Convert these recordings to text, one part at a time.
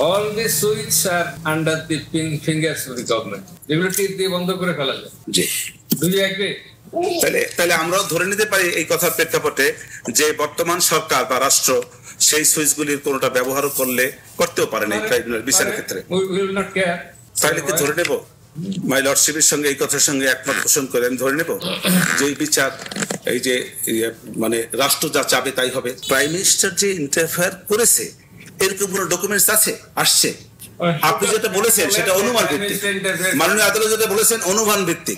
All these suites are under the fingers of the government. এগুলো টিপ দিয়ে বন্ধ করে ফেলা যায়। জি। Do you agree? তাহলে আমরাও ধরে নিতে পারি এই কথার প্রেক্ষাপটে যে বর্তমান সরকার বা রাষ্ট্র সেই সুইচগুলির কোনটা ব্যবহার করতেও পারে না ট্রাইব্যুনাল বিচারের ক্ষেত্রে। তাহলে কি ধরে নেব মাই লর্ডশিপের সঙ্গে এই কথার সঙ্গে একমত পোষণ করে আমি ধরে নেব যে এই বিচার এই যে মানে রাষ্ট্র যা চাবে তাই হবে? প্রাইম মিনিস্টার যে ইন্টারফেয়ার করেছে এরকম কোনো ডকুমেন্টস আসছে? আপনি যেটা বলেছেন সেটা অনুমান ভিত্তিক, মাননীয় আদালত যেটা বলেছেন অনুমান ভিত্তিক।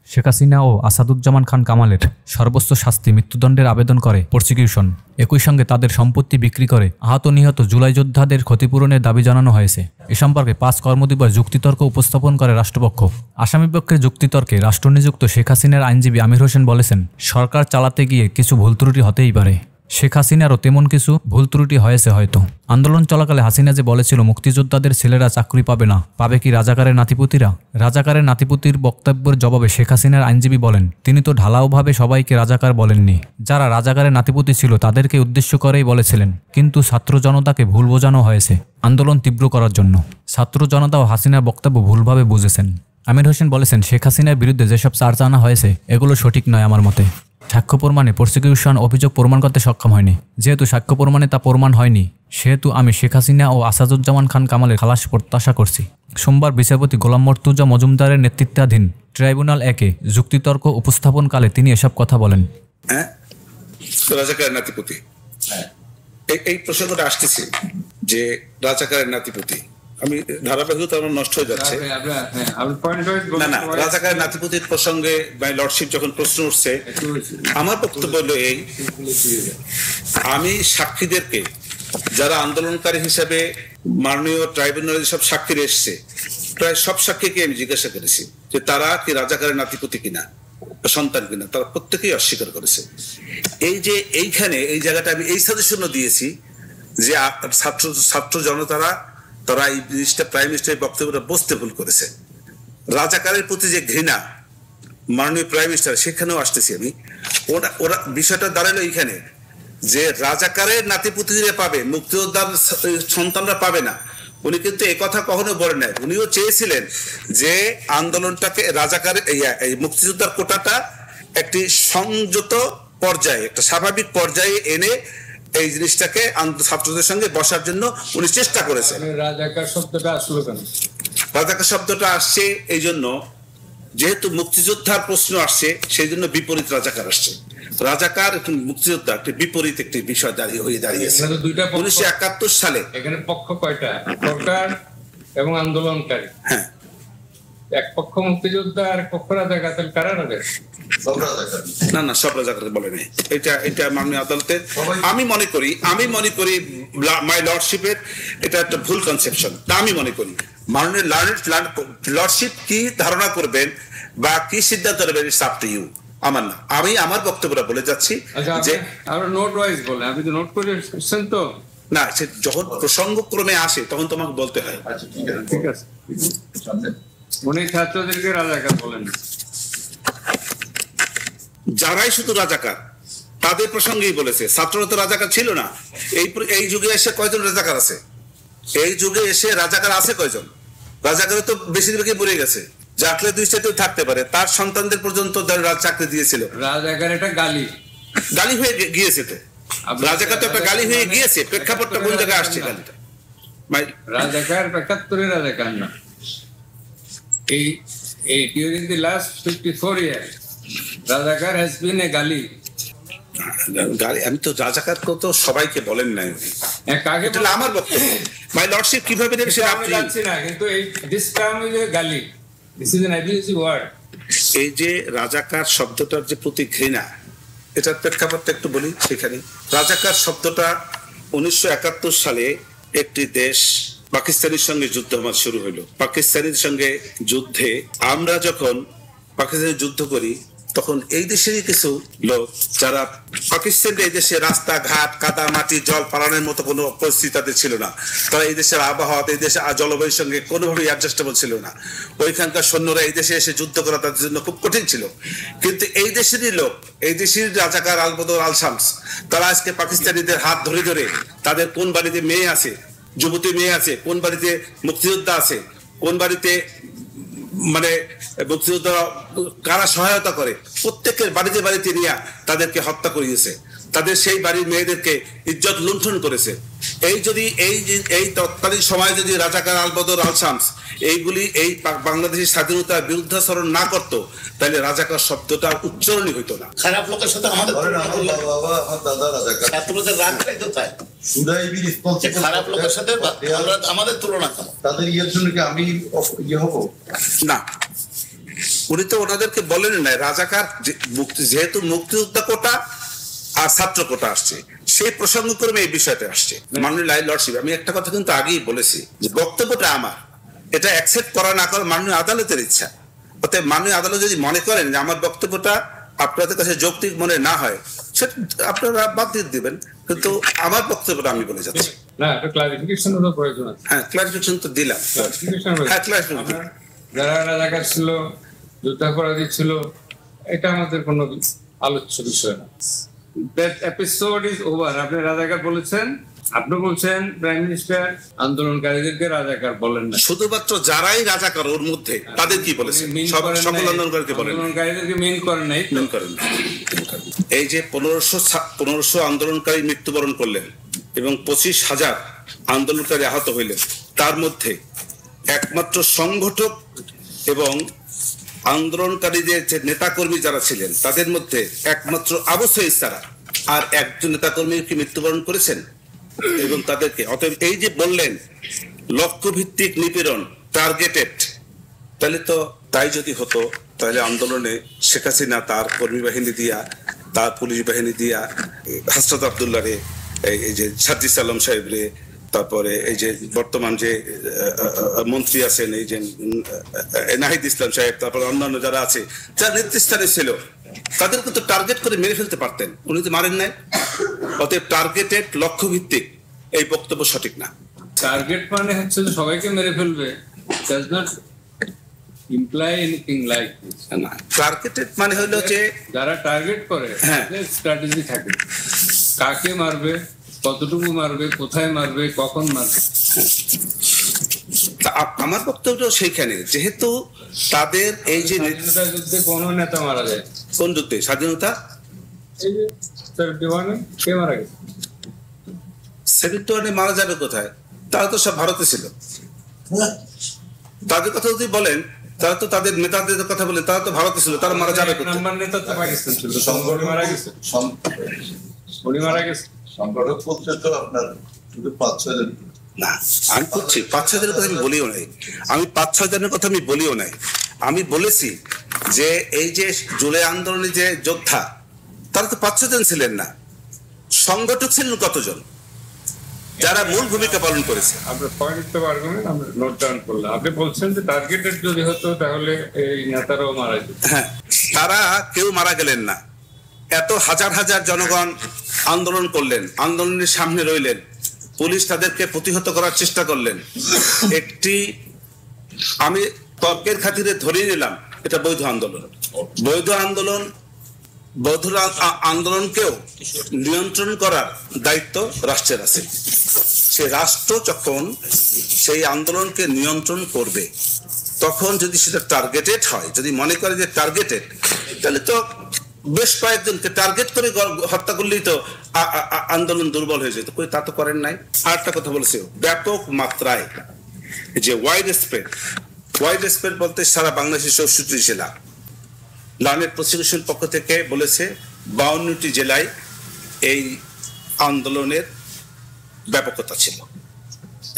শেখ হাসিনা ও আসাদুজ্জামান খান কামালের সর্বোচ্চ শাস্তি মৃত্যুদণ্ডের আবেদন করে প্রসিকিউশন। একই সঙ্গে তাদের সম্পত্তি বিক্রি করে আহত নিহত জুলাই যোদ্ধাদের ক্ষতিপূরণের দাবি জানানো হয়েছে। এ সম্পর্কে 5 কর্মদিবস যুক্তিতর্ক উপস্থাপন করে রাষ্ট্রপক্ষ। আসামিপক্ষের যুক্তিতর্কে রাষ্ট্রনিযুক্ত শেখ হাসিনার আইনজীবী আমির হোসেন বলেছেন, সরকার চালাতে গিয়ে কিছু ভুল ত্রুটি হতেই পারে। শেখ হাসিনারও তেমন কিছু ভুল ত্রুটি হয়েছে হয়তো। আন্দোলন চলাকালে হাসিনা যে বলেছিল মুক্তিযোদ্ধাদের ছেলেরা চাকরি পাবে না, পাবে কি রাজাকারের নাতিপুতিরা? রাজাকারের নাতিপুতির বক্তব্যের জবাবে শেখ হাসিনার আইনজীবী বলেন, তিনি তো ঢালাওভাবে সবাইকে রাজাকার বলেননি, যারা রাজাকারের নাতিপুতি ছিল তাদেরকে উদ্দেশ্য করেই বলেছিলেন। কিন্তু ছাত্র জনতাকে ভুল বোঝানো হয়েছে আন্দোলন তীব্র করার জন্য। ছাত্র জনতাও হাসিনার বক্তব্য ভুলভাবে বুঝেছেন। আমির হোসেন বলেছেন, শেখ হাসিনার বিরুদ্ধে যেসব চার্জ আনা হয়েছে এগুলো সঠিক নয় আমার মতে। সাক্ষ্য প্রমাণে প্রসিকিউশন অভিযোগ প্রমাণ করতে সক্ষম হয়নি। যেহেতু সাক্ষ্য প্রমাণে তা প্রমাণ হয়নি, সেহেতু আমি শেখ হাসিনা ও আসাদুজ্জামান খান কামালের খালাস প্রত্যাশা করছি। সোমবার বিচারপতি গোলাম মর্তুজা মজুমদারের নেতৃত্বাধীন ট্রাইব্যুনাল 1-এ যুক্তিতর্ক উপস্থাপনকালে তিনি এসব কথা বলেন। রাজাকারের নাতিপুতি এই প্রসঙ্গটা আসতেছে যে রাজাকারের নাতিপুতি, আমি ধারাবাহিকতা নষ্ট হয়ে যাচ্ছে। না না, রাজাকারের নাতিপুতির প্রসঙ্গে মাই লর্ডশিপ যখন প্রশ্ন উঠছে, আমার বক্তব্য হলো এই, আমি সাক্ষীদেরকে যারা আন্দোলনকারী হিসেবে মাননীয় ট্রাইব্যুনালে সব সাক্ষী এসছে, প্রায় সব সাক্ষীকে আমি জিজ্ঞাসা করেছি যে তারা কি রাজাকারের নাতিপুতি কিনা, সন্তান কিনা। তারা প্রত্যেকেই অস্বীকার করেছে। এই যে এইখানে এই জায়গাটা আমি এই সাজেশনও দিয়েছি যে ছাত্র জনতারা তারা এই জিনিসটা প্রাইম মিনিস্টারের বক্তব্যটা বুঝতে ভুল করেছে। রাজাকারের প্রতি যে ঘৃণা মাননীয় প্রাইম মিনিস্টার, সেখানেও আসতেছি আমি। ওরা বিষয়টা দাঁড়ালো এইখানে যে রাজাকারের নাতিপুতিরা পাবে, মুক্তিযোদ্ধার সন্তানরা পাবে না। উনি কিন্তু এই কথা কখনো বলেন নাই। উনিও চেয়েছিলেন যে আন্দোলনটাকে রাজাকারের এই মুক্তিযোদ্ধার কোটাটা একটি সংযত পর্যায়ে, একটা স্বাভাবিক পর্যায়ে এনে এই জিনিসটাকে ছাত্রদের সঙ্গে বসার জন্য উনি চেষ্টা করেছেন। রাজাকার শব্দটা আসলো কেন? রাজাকার শব্দটা আসছে এই জন্য, যেহেতু মুক্তিযোদ্ধার প্রশ্ন আসছে সেই জন্য বিপরীত রাজাকার আসছে। রাজাকার এবং মুক্তিযোদ্ধা একটি বিপরীত একটি বিষয় হয়ে দাঁড়িয়েছে। 1971 সালে এখানে পক্ষ কয়টা? সরকার এবং আন্দোলনকারী। হ্যাঁ, এক পক্ষ মুক্তিযোদ্ধা আর পক্ষ রাজাকার। কারা রাজাকার? না না, সব রাজাকার বলে নাই। এটা মাননীয় আদালতের আমি মনে করি মাই লর্ডশিপের এটা একটা ভুল কনসেপশন। তা আমি মনে করি মাননীয় লর্ডশিপ কি ধারণা করবেন বা কি সিদ্ধান্ত নেবেন, ইটস আপ টু ইউ, আমার না। আমি আমার বক্তব্যটা বলে যাচ্ছি যে নোট ওয়াইজ বলে, আপনি তো নোট করে এসেছেন তো। না, সে যখন প্রসঙ্গক্রমে আসে তখন তোমাকে বলতে হয়। ঠিক আছে, উনি ছাত্রদেরকে রাজাকার বলেন, যারাই শুধু রাজাকার তাদের প্রসঙ্গেই বলেছে। ছাত্ররা তো রাজাকার ছিল না। এই যুগে এসে কয়জন রাজাকার আছে? এই যুগে এসে রাজাকার আছে কয়জন? রাজাকারে তো বেশিরভাগই মরে গেছে। জাকলে 2 স্টেটেও থাকতে পারে, তার সন্তানদের পর্যন্ত চাকরি দিয়েছিল। রাজাকার এটা গালি হয়ে গিয়েছে। তো রাজাকার তো একটা গালি হয়ে গিয়েছে। প্রেক্ষাপটটা কোন জায়গায় আসছে গালিটা? রাজাকার 75 রাজাকার না। এই during the last 54 years রাজাকার has been a গালি। আমি তো রাজাকার তো সবাইকে বলেন নাই। এটা আমার বক্তব্য। মাই লর্ডশিপ কিভাবে নেবে সেটা আপনি জানছি না, কিন্তু এই this term is a গালি, this is an abusive word। এই যে রাজাকার শব্দটার যে প্রতি ঘৃণা, এটার প্রেক্ষাপটটা একটু বলি। সেখানে রাজাকার শব্দটা 1971 সালে একটি দেশ পাকিস্তানের সঙ্গে যুদ্ধ আমার শুরু হলো। পাকিস্তানের সঙ্গে যুদ্ধে আমরা যখন পাকিস্তানের যুদ্ধ করি, তখন এই দেশেরই কিছু লোক যারা পাকিস্তানের এই দেশে রাস্তাঘাট, কাদা মাটি, জল পালানোর মতো কোনো পরিস্থিতি তাদের ছিল না। তারা এই দেশের আবহাওয়া, এই দেশের জলবায়ুর সঙ্গে কোনোভাবেই অ্যাডজাস্টেবল ছিল না। ওইখানকার সৈন্যরা এই দেশে এসে যুদ্ধ করা তাদের জন্য খুব কঠিন ছিল। কিন্তু এই দেশেরই লোক, এই দেশের রাজাকার আল বদর আল শামস, তারা আজকে পাকিস্তানিদের হাত ধরে ধরে তাদের কোন বাড়িতে মেয়ে আছে যুবতী মেয়ে আছে, কোন বাড়িতে মুক্তিযোদ্ধা আছে, কোন বাড়িতে মানে মুক্তিযোদ্ধা কারা সহায়তা করে, প্রত্যেকের বাড়িতে বাড়িতে নিয়ে তাদেরকে হত্যা করিয়েছে, তাদের সেই বাড়ির মেয়েদেরকে ইজ্জত লুণ্ঠন করেছে। এই তৎকালীন সময়ে যদি রাজাকার আল বদর আল শামস এইগুলি এই বাংলাদেশের স্বাধীনতার বিরুদ্ধাচরণ না করতো, তাহলে রাজাকার শব্দটা উচ্চারণই হইতো না। খারাপ লোকের সাথে আমাদের খারাপ লোকের সাথে আমাদের তুলনা তাদের ইয়ের জন্য কি আমি হবো না। উনি তো ওনাদেরকে বলেন না, রাজাকার যেহেতু মুক্তিযোদ্ধা কোটা আর ছাত্র কোটা আসছে, সেই প্রসঙ্গক্রমে এই বিষয়টা আসছে। মাননীয় লর্ডশিপ, আমি একটা কথা কিন্তু আগেই বলেছি যে বক্তব্যটা আমার, এটা অ্যাকসেপ্ট করা না করা মাননীয় আদালতের ইচ্ছা। অতএব মাননীয় আদালত যদি মনে করেন যে আমার বক্তব্যটা আপনাদের কাছে যৌক্তিক মনে না হয়, সেটা আপনারা বাদ দিয়ে দিবেন, কিন্তু আমার বক্তব্যটা আমি বলে যাচ্ছি। না, একটা ক্লারিফিকেশনের প্রয়োজন আছে। হ্যাঁ, ক্লারিফিকেশন তো দিলাম। হ্যাঁ, ক্লারিফিকেশন। যারা রাজাকার ছিল, যুদ্ধাপরাধী ছিল, এটা আমাদের কোনো আলোচ্য বিষয় না। That episode is over. আপনি রাজাকার বলেছেন, আপনি বলছেন প্রাইম মিনিস্টার আন্দোলনকারীদেরকে রাজাকার বলেন না। শুধুমাত্র যারাই রাজাকার ওর মধ্যে তাদের কি বলেছেন? সকল আন্দোলনকারীকে বলেন, আন্দোলনকারীদেরকে মেইন করেন নাই, মেইন করেন। এই যে 1500 আন্দোলনকারী মৃত্যুবরণ করলেন এবং 25,000 আন্দোলনকারী আহত হইলেন, তার মধ্যে একমাত্র সংগঠক এবং আন্দোলনকারীদের যে নেতাকর্মী যারা ছিলেন তাদের মধ্যে একমাত্র আবু সাঈদ ছাড়া আর একজন নেতাকর্মী কি মৃত্যুবরণ করেছেন এবং তাদেরকে, অতএব এই যে বললেন লক্ষ্যভিত্তিক নিপীড়ন, টার্গেটেড, তাহলে তো তাই যদি হতো তাহলে আন্দোলনে শেখ হাসিনা তার কর্মী বাহিনী দিয়া, তার পুলিশ বাহিনী দিয়া হাসনাত আব্দুল্লাহ রে, এই যে সাজ্জিদ আলম সাহেব রে, তারপরে এই যে বর্তমান যে মন্ত্রী আছেন এই যে নাহিদ ইসলাম সাহেব, তারপরে অন্যান্য যারা আছে যারা নেতৃস্থানে ছিল, তাদেরকে তো টার্গেট করে মেরে ফেলতে পারতেন, উনি তো মারেন নাই। অতএব টার্গেটেড, লক্ষ্যভিত্তিক এই বক্তব্য সঠিক না। টার্গেট মানে হচ্ছে যে সবাইকে মেরে ফেলবে, does not imply anything like this. না, টার্গেটেড মানে হলো যে যারা টার্গেট করে স্ট্র্যাটেজি থাকে, কাকে মারবে, কতটুকু মারবে, কোথায় মারবে, কখন মারবে। আমার বক্তব্য সেইখানে, যেহেতু তাদের এই যে স্বাধীনতা যুদ্ধে কোন নেতা মারা যায়, কোন যুদ্ধে স্বাধীনতা, এই যে 71 কে মারা গেছে, 71 মারা যাবে কোথায়? তারা তো সব ভারতে ছিল। তাদের কথা যদি বলেন, তারা তো তাদের নেতাদের কথা বলেন, তারা তো ভারতে ছিল, তারা মারা যাবে কোথায়? নাম্বার নেতা তো পাকিস্তান ছিল, সংগঠন মারা গেছে, উনি মারা গেছে। সংগঠক বলতে তো আপনার শুধু 5-6 না, আমি করছি 5-6 জনের কথা আমি বলিও নাই, আমি 5-6 জনের কথা আমি বলিও নাই। আমি বলেছি যে এই যে জুলাই আন্দোলনে যে যোদ্ধা, তারা তো 5-6 জন ছিলেন না, সংগঠক ছিলেন কতজন যারা মূল ভূমিকা পালন করেছে। আপনার পয়েন্ট তো আর্গুমেন্ট আমরা নোট ডাউন করলাম। আপনি বলছেন যে টার্গেটেড যদি হতো তাহলে এই নেতারাও মারা যেত। হ্যাঁ, তারা কেউ মারা গেলেন না। এত হাজার হাজার জনগণ আন্দোলন করলেন, আন্দোলনের সামনে রইলেন, পুলিশ তাদেরকে প্রতিহত করার চেষ্টা করলেন। একটি আমি তর্কের খাতিরে ধরিয়ে নিলাম এটা বৈধ আন্দোলন। বৈধ আন্দোলনকেও নিয়ন্ত্রণ করার দায়িত্ব রাষ্ট্রের আছে। সে রাষ্ট্র যখন সেই আন্দোলনকে নিয়ন্ত্রণ করবে, তখন যদি সেটা টার্গেটেড হয়, যদি মনে করে যে টার্গেটেড, তাহলে তো বেশ কয়েকজনকে টার্গেট করে হত্যা করলেই তো আন্দোলন দুর্বল হয়ে যেত। তা তো করেন নাই। আর একটা কথা বলেছে, ব্যাপক মাত্রায় যে ওয়াইড স্প্রেড বলতে সারা বাংলাদেশের 64 জেলা। লার্নেড প্রসিকিউশন পক্ষ থেকে বলেছে 52টি জেলায় এই আন্দোলনের ব্যাপকতা ছিল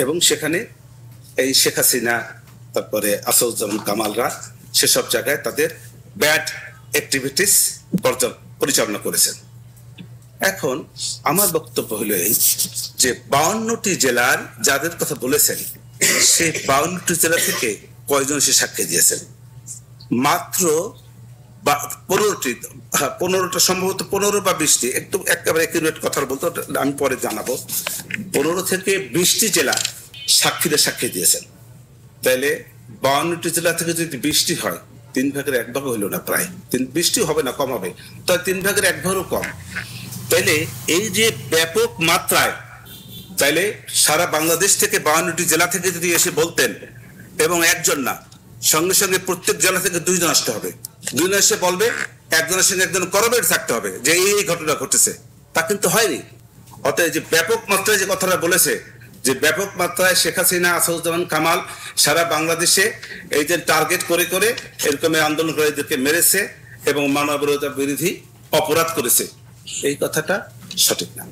এবং সেখানে এই শেখ হাসিনা, তারপরে আসাদুজ্জামান কামালরা সেসব জায়গায় তাদের ব্যাড অ্যাক্টিভিটিস পরিচালনা করেছেন। এখন আমার বক্তব্য হলো এই যে 52টি জেলার যাদের কথা বলেছেন, সেই 52টি জেলা থেকে কয়জন সে সাক্ষী দিয়েছেন? মাত্র 15টা, সম্ভবত 15 বা 20টি, একটু একেবারে একুরেট কথা বলতে আমি পরে জানাবো। 15 থেকে 20টি জেলা সাক্ষী দিয়েছেন। তাইলে 52টি জেলা থেকে যদি 20টি হয়, 3 ভাগের 1 ভাগ হইল না, প্রায় 20টি হবে না, কম হবে, তাই 3 ভাগের 1 ভাগও কম। তাইলে এই যে ব্যাপক মাত্রায় তাইলে সারা বাংলাদেশ থেকে 52টি জেলা থেকে যদি এসে বলতেন, এবং একজন না, সঙ্গে সঙ্গে প্রত্যেক জেলা থেকে 2 জন আসতে হবে, 2 জন এসে বলবে, একজনের সঙ্গে একজন করবেট থাকতে হবে যে এই ঘটনা ঘটেছে, তা কিন্তু হয়নি। অতএব যে ব্যাপক মাত্রায় যে কথাটা বলেছে, যে ব্যাপক মাত্রায় শেখ হাসিনা, আসাদুজ্জামান কামাল সারা বাংলাদেশে এই যে টার্গেট করে করে এরকম আন্দোলনকারীদেরকে মেরেছে এবং মানবতা বিরোধী অপরাধ করেছে, এই কথাটা সঠিক না।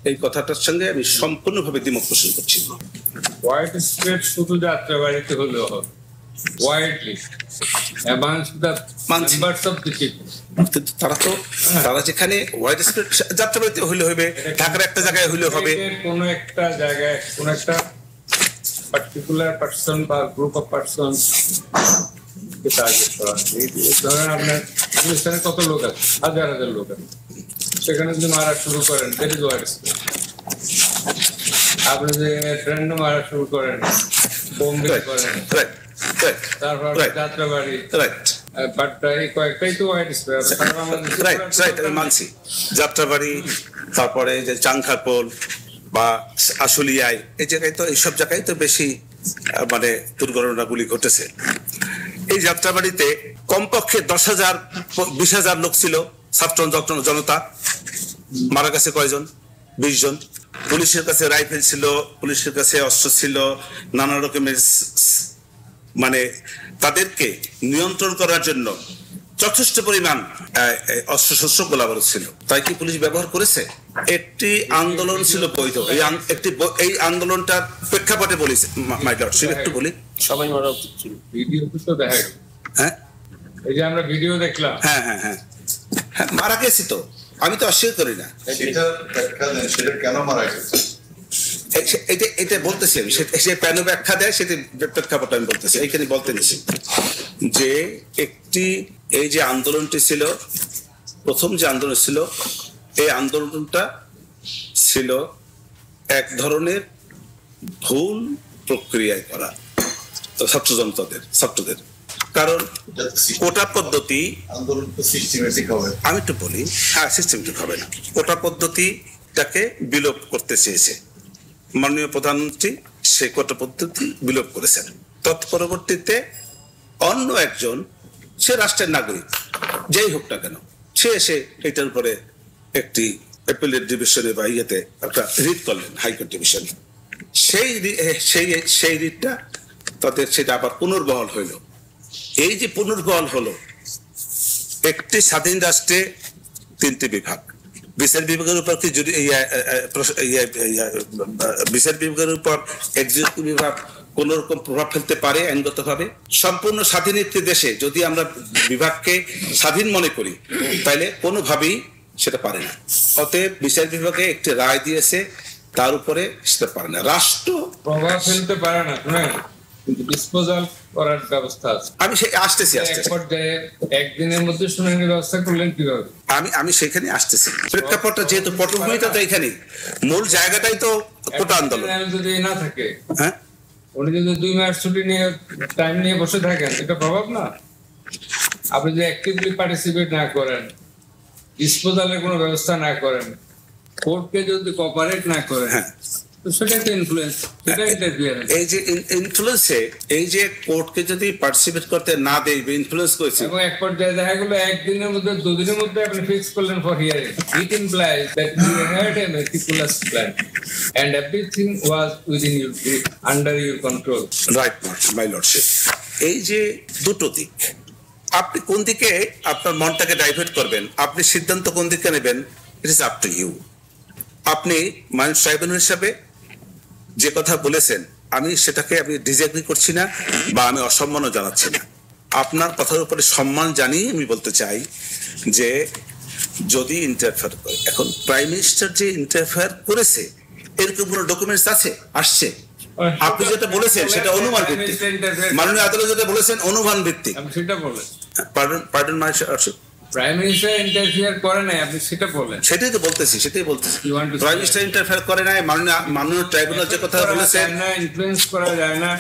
এই কথাটার সঙ্গে আমি সম্পূর্ণভাবে দ্বিমত পোষণ করছি। হোয়াইট স্প্রেড শুধু যাত্রাবাড়িতে হলেও হবে, widely amongst the members of the people. কিন্তু তারা যেখানে হোয়াইট স্প্রেড যাত্রাবাড়িতে হইলে হবে, ঢাকার একটা জায়গায় হইলে হবে, কোন একটা জায়গায় কোন একটা পার্টিকুলার পারসন বা group of person K target করা। ধরেন আপনার হিন্দুস্তানে কত লোক আছে, হাজার হাজার লোক আছে, সেখানে যদি মারা শুরু করেন, দ্যাট ইজ হোয়াইট স্প্রেড। আপনি যে ট্রেন্ড মারা শুরু করেন, বোম্বে করেন, তারপর যাত্রাবাড়ি, বাট এই কয়েকটাই তো হোয়াইট স্প্রেড। রাইট, আমি মানছি। যাত্রাবাড়ি, তারপরে যে চাংখারপোল বা আশুলিয়ায়, এই জায়গায় তো, এইসব জায়গায় তো বেশি মানে দুর্ঘটনাগুলি ঘটেছে। এই যাত্রাবাড়িতে কমপক্ষে 10,000 20,000 লোক ছিল, ছাত্র জনতা। মারা গেছে কয়জন? 20 জন। পুলিশের কাছে রাইফেল ছিল, পুলিশের কাছে অস্ত্র ছিল, নানা রকমের, মানে তাদেরকে নিয়ন্ত্রণ করার জন্য যথেষ্ট পরিমাণ অস্ত্রশস্ত্র গোলাবারুদ ছিল। তাই কি পুলিশ ব্যবহার করেছে? একটি আন্দোলন ছিল বৈধ। এই আন্দোলনটার প্রেক্ষাপটে বলেছে, মাই লর্ডশিপ একটু বলি, সবাই মারা উচিত ছিল। ভিডিও তো দেখা গেল, হ্যাঁ, এই যে আমরা ভিডিও দেখলাম, হ্যাঁ হ্যাঁ হ্যাঁ হ্যাঁ, মারা গেছি তো, আমি তো অস্বীকার করি না। সেটা কেন মারা গেছে এটা বলতেছি আমি, সে প্যানো ব্যাখ্যা দেয়, সেটি প্রেক্ষাপট আমি বলতেছি। এইখানে বলতে নিছি যে এই যে আন্দোলনটি ছিল, প্রথম যে আন্দোলন ছিল, এই আন্দোলনটা ছিল এক ধরনের ভুল প্রক্রিয়ায় করা ছাত্রদের। কারণ কোটা পদ্ধতি, আন্দোলন তো সিস্টেমেটিক হবে। আমি একটু বলি, হ্যাঁ, সিস্টেমেটিক হবে না। কোটা পদ্ধতিটাকে বিলোপ করতে চেয়েছে মাননীয় প্রধানমন্ত্রী, সেই কোটা পদ্ধতি বিলোপ করেছেন। তৎপরবর্তীতে অন্য একজন, সে রাষ্ট্রের নাগরিক যেই হোক না কেন, সে এসে এটার উপরে একটি অ্যাপিলেট ডিভিশনে বা ইয়েতে একটা রিট করলেন, হাইকোর্ট ডিভিশনে। সেই রিটটা তাদের, সেটা আবার পুনর্বহাল হইল। এই যে পুনর্বহাল হলো, একটি স্বাধীন রাষ্ট্রে 3টি বিভাগ, বিচার বিভাগের উপর কি বিচার বিভাগের উপর এক্সিকিউটিভ বিভাগ কোন রকম প্রভাব ফেলতে পারে আইনগতভাবে? সম্পূর্ণ স্বাধীন একটি দেশে যদি আমরা বিভাগকে স্বাধীন মনে করি, তাইলে কোনোভাবেই সেটা পারে না। অতএব বিচার বিভাগে একটি রায় দিয়েছে, তার উপরে সেটা পারে না। রাষ্ট্র প্রভাব ফেলতে পারে না, কিন্তু ডিসপোজাল করার ব্যবস্থা আছে। আমি আসতেছি একদিনের মধ্যে শুনানির ব্যবস্থা করলেন কিভাবে? আমি সেখানে আসতেছি। প্রেক্ষাপটটা যেহেতু পটভূমিটা তো এখানে, মূল জায়গাটাই তো কোটা আন্দোলন। যদি না থাকে, হ্যাঁ, উনি যদি 2 মাস ছুটি নিয়ে টাইম নিয়ে বসে থাকেন, এটা প্রভাব না? আপনি যদি অ্যাক্টিভলি পার্টিসিপেট না করেন, ডিসপোজালের কোনো ব্যবস্থা না করেন, কোর্টকে যদি কোঅপারেট না করেন, সেটা একটা ইনফ্লুয়েন্স, সেটা ইন্টারফিয়ারেন্স। এই যে ইনফ্লুয়েন্সে, এই যে কোর্টকে যদি পার্টিসিপেট করতে না দেয়, ইনফ্লুয়েন্স করেছে, এবং এক পর্যায়ে দেখা গেল একদিনের মধ্যে 2 দিনের মধ্যে আপনি ফিক্স করলেন for hearing. It implies that you had a meticulous plan and everything was within your under your control. Right, my lordship. এই যে দুটো দিক, আপনি কোন দিকে আপনার মনটাকে ডাইভার্ট করবেন, আপনি সিদ্ধান্ত কোন দিকে নেবেন, it is up to you. আপনি মাইন্ড ট্রাইব্যুনাল হিসাবে যে কথা বলেছেন, আমি সেটাকে আমি ডিসএগ্রি করছি না বা আমি অসম্মানও জানাচ্ছি না। আপনার কথার উপরে সম্মান জানিয়ে আমি বলতে চাই যে যদি ইন্টারফেয়ার করে, এখন প্রাইম মিনিস্টার যে ইন্টারফেয়ার করেছে, এরকম কোনো ডকুমেন্টস আসছে? আপনি যেটা বলেছেন সেটা অনুমান ভিত্তিক, মাননীয় আদালত যেটা বলেছেন অনুমান ভিত্তিক। আমি সেটা বলেন, pardon my lordship, prime minister interfere করে নাই, আপনি সেটা বলেন। সেটাই তো বলতেছি। প্রাইম মিনিস্টার ইন্টারফেয়ার করে নাই, মাননীয় ট্রাইব্যুনাল যে কথা বলেছেন, ইনফ্লুয়েন্স করা যায় না,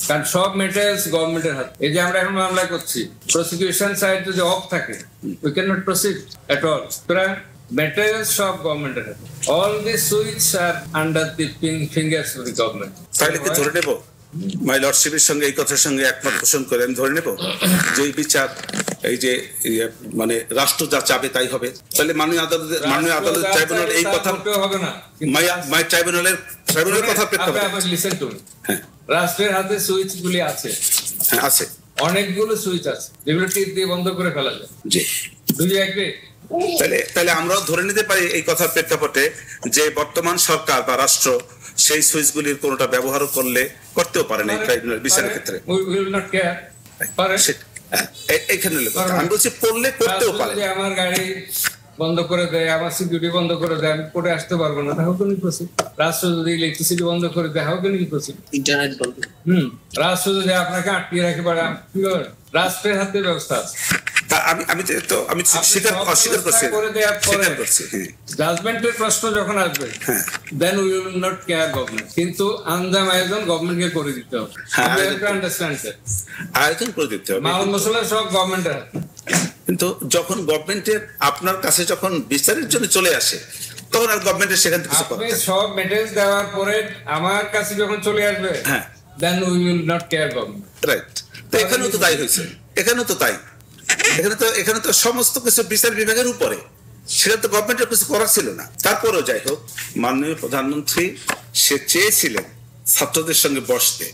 কারণ সব ম্যাটেরিয়ালস গভর্নমেন্টের হাতে। এই যে আমরা এখন মামলা করছি, প্রসিকিউশন সাইড যদি অফ থাকে, we can not proceed at all. সুতরাং materials সব গভর্নমেন্টের হাতে। all the suites are under the fingers of the government। তাহলে কি ধরে নেব মাই লর্ডশিপের সঙ্গে এই কথার সঙ্গে একমত পোষণ করে আমি ধরে নেব যে এই বিচার এই যে মানে রাষ্ট্র যা চাবে তাই হবে? তাহলে মাননীয় আদালত ট্রাইব্যুনাল এই কথা হবে না। মাই ট্রাইব্যুনালের কথা প্রেক্ষাপটে লিসেন টু মি, রাষ্ট্রের হাতে সুইচ গুলি আছে। হ্যাঁ আছে, অনেকগুলো সুইচ আছে যেগুলো টিপ দিয়ে বন্ধ করে ফেলা যায়। জি, দুই একটি। তাহলে আমরাও ধরে নিতে পারি এই কথার প্রেক্ষাপটে যে বর্তমান সরকার বা রাষ্ট্র সেই সুইচগুলির কোনোটা ব্যবহার করতেও পারে না এই ট্রাইব্যুনাল বিচারের ক্ষেত্রে। এইখানে আমি বলছি করলে করতেও পারে। আমার গাড়ি বন্ধ করে দেয়, আমার সিকিউরিটি বন্ধ করে দেয়, আমি কোর্টে আসতে পারবো না, তাহলে কোনো প্রসিড। রাষ্ট্র যদি ইলেকট্রিসিটি বন্ধ করে দেয়, how can you proceed? Internet বন্ধ। রাষ্ট্র যদি আপনাকে আটকিয়ে রাখে পারে, কি করবেন? রাষ্ট্রের হাতে ব্যবস্থা আছে। আমি অস্বীকার করছি। জাজমেন্টের প্রশ্ন যখন আসবে, then we will not care government. কিন্তু আঞ্জাম আয়োজন গভর্নমেন্টকে করে দিতে হবে। আয়োজন করে দিতে হবে, মাল মশলা সব গভর্নমেন্টের। কিন্তু যখন গভর্নমেন্টের আপনার কাছে যখন বিচারের জন্য চলে আসে তখন আর গভর্নমেন্টের সেখান থেকে আপনি সব মেটেরিয়ালস দেওয়ার পরে আমার কাছে যখন চলে আসবে, then we will not care government. Right. তো এখানেও তো তাই হয়েছে, এখানেও তো তাই। এখানে তো সমস্ত কিছু বিচার বিভাগের উপরে, সেটা তো গভর্নমেন্টের কিছু করার ছিল না। তারপরেও যাই হোক, মাননীয় প্রধানমন্ত্রী সে চেয়েছিলেন ছাত্রদের সঙ্গে বসতে।